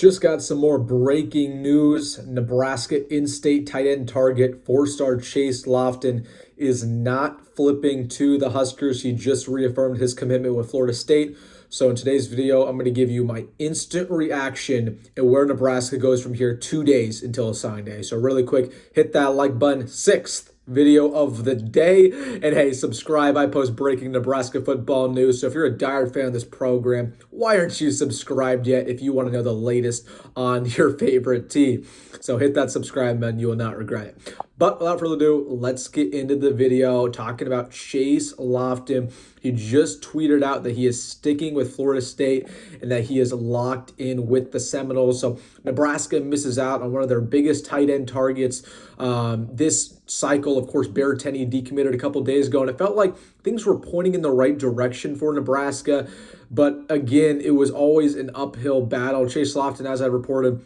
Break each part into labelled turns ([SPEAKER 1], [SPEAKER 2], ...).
[SPEAKER 1] Just got some more breaking news. Nebraska in-state tight end target, four-star Chase Loftin, is not flipping to the Huskers. He just reaffirmed his commitment with Florida State. So in today's video, I'm going to give you my instant reaction and where Nebraska goes from here 2 days until a sign day. So really quick, hit that like button. Sixth video of the day. And hey, subscribe. I post breaking Nebraska football news. So if you're a diehard fan of this program, why aren't you subscribed yet if you want to know the latest on your favorite team? So hit that subscribe button. You will not regret it. But without further ado, let's get into the video talking about Chase Loftin. He just tweeted out that he is sticking with Florida State and that he is locked in with the Seminoles. So Nebraska misses out on one of their biggest tight end targets this cycle. Of course, Tenney decommitted a couple days ago, and it felt like things were pointing in the right direction for Nebraska. But again, it was always an uphill battle. Chase Loftin, as I reported,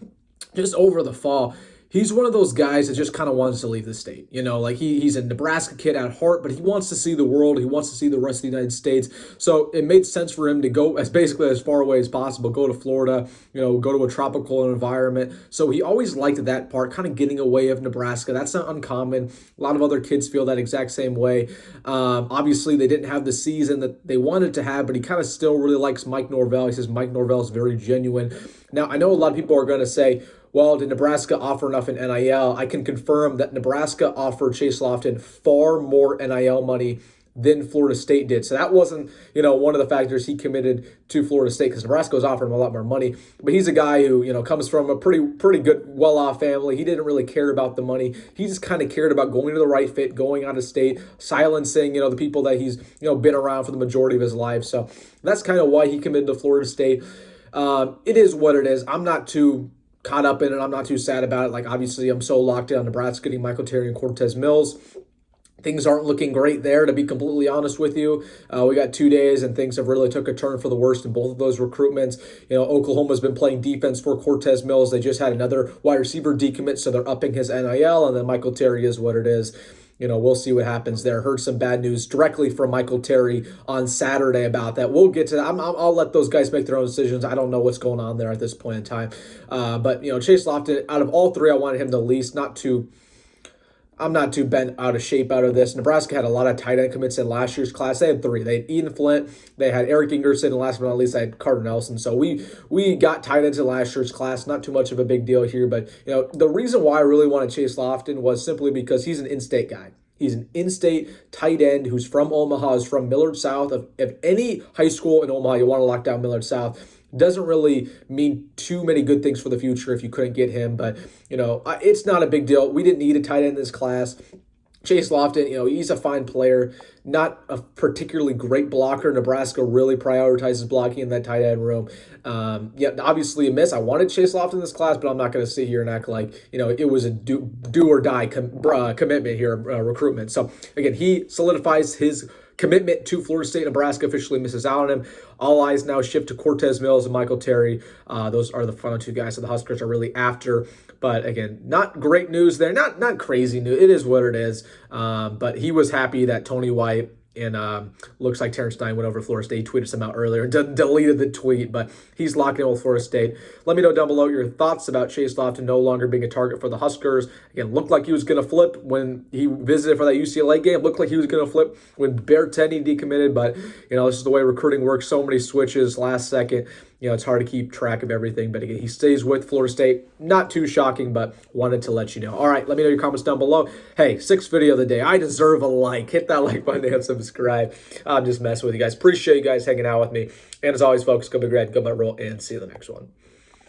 [SPEAKER 1] just over the fall, he's one of those guys that just kind of wants to leave the state. You know, like he's a Nebraska kid at heart, but he wants to see the world. He wants to see the rest of the United States. So it made sense for him to go basically as far away as possible, go to Florida, you know, go to a tropical environment. So he always liked that part, kind of getting away of Nebraska. That's not uncommon. A lot of other kids feel that exact same way. Obviously, they didn't have the season that they wanted to have, but he kind of still really likes Mike Norvell. He says Mike Norvell is very genuine. Now, I know a lot of people are going to say, well, did Nebraska offer enough in NIL? I can confirm that Nebraska offered Chase Loftin far more NIL money than Florida State did. So that wasn't, one of the factors he committed to Florida State, because Nebraska was offering him a lot more money. But he's a guy who, comes from a pretty good, well-off family. He didn't really care about the money. He just kind of cared about going to the right fit, going out of state, silencing, the people that he's, been around for the majority of his life. So that's kind of why he committed to Florida State. It is what it is. I'm not too caught up in it. I'm not too sad about it. Like, obviously, I'm so locked in on Nebraska getting Michael Terry and Cortez Mills. Things aren't looking great there, to be completely honest with you. We got 2 days, and things have really took a turn for the worst in both of those recruitments. Oklahoma's been playing defense for Cortez Mills. They just had another wide receiver decommit, so they're upping his NIL, and then Michael Terry is what it is. We'll see what happens there. Heard some bad news directly from Michael Terry on Saturday about that. We'll get to that. I'll let those guys make their own decisions. I don't know what's going on there at this point in time. But, Chase Loftin, out of all three, I wanted him the least. I'm not too bent out of shape out of this. Nebraska had a lot of tight end commits in last year's class. They had three. They had Eden Flint. They had Eric Ingerson. And last but not least, they had Carter Nelson. So we got tight ends in last year's class. Not too much of a big deal here. But, the reason why I really wanted Chase Loftin was simply because he's an in-state guy. He's an in-state tight end who's from Omaha, is from Millard South. If any high school in Omaha you want to lock down Millard South, doesn't really mean too many good things for the future if you couldn't get him. But, it's not a big deal. We didn't need a tight end in this class. Chase Loftin, he's a fine player, not a particularly great blocker. Nebraska really prioritizes blocking in that tight end room. Obviously a miss. I wanted Chase Loftin in this class, but I'm not going to sit here and act like, it was a do or die commitment here, recruitment. So again, he solidifies his commitment to Florida State. Nebraska officially misses out on him. All eyes now shift to Cortez Mills and Michael Terry. Those are the final two guys that the Huskers are really after. But again, not great news there. Not crazy news. It is what it is. But he was happy that Tony White and looks like Terrence Stein went over to Florida State. He tweeted some out earlier and deleted the tweet, but he's locked in with Florida State. Let me know down below your thoughts about Chase Loftin no longer being a target for the Huskers. Again, looked like he was going to flip when he visited for that UCLA game. Looked like he was going to flip when Tenney decommitted, but, this is the way recruiting works. So many switches last second. It's hard to keep track of everything, but again, he stays with Florida State. Not too shocking, but wanted to let you know. All right, let me know your comments down below. Hey, sixth video of the day. I deserve a like. Hit that like button and subscribe. I'm just messing with you guys. Appreciate you guys hanging out with me. And as always, folks, go big red, go Rhule, and see you in the next one.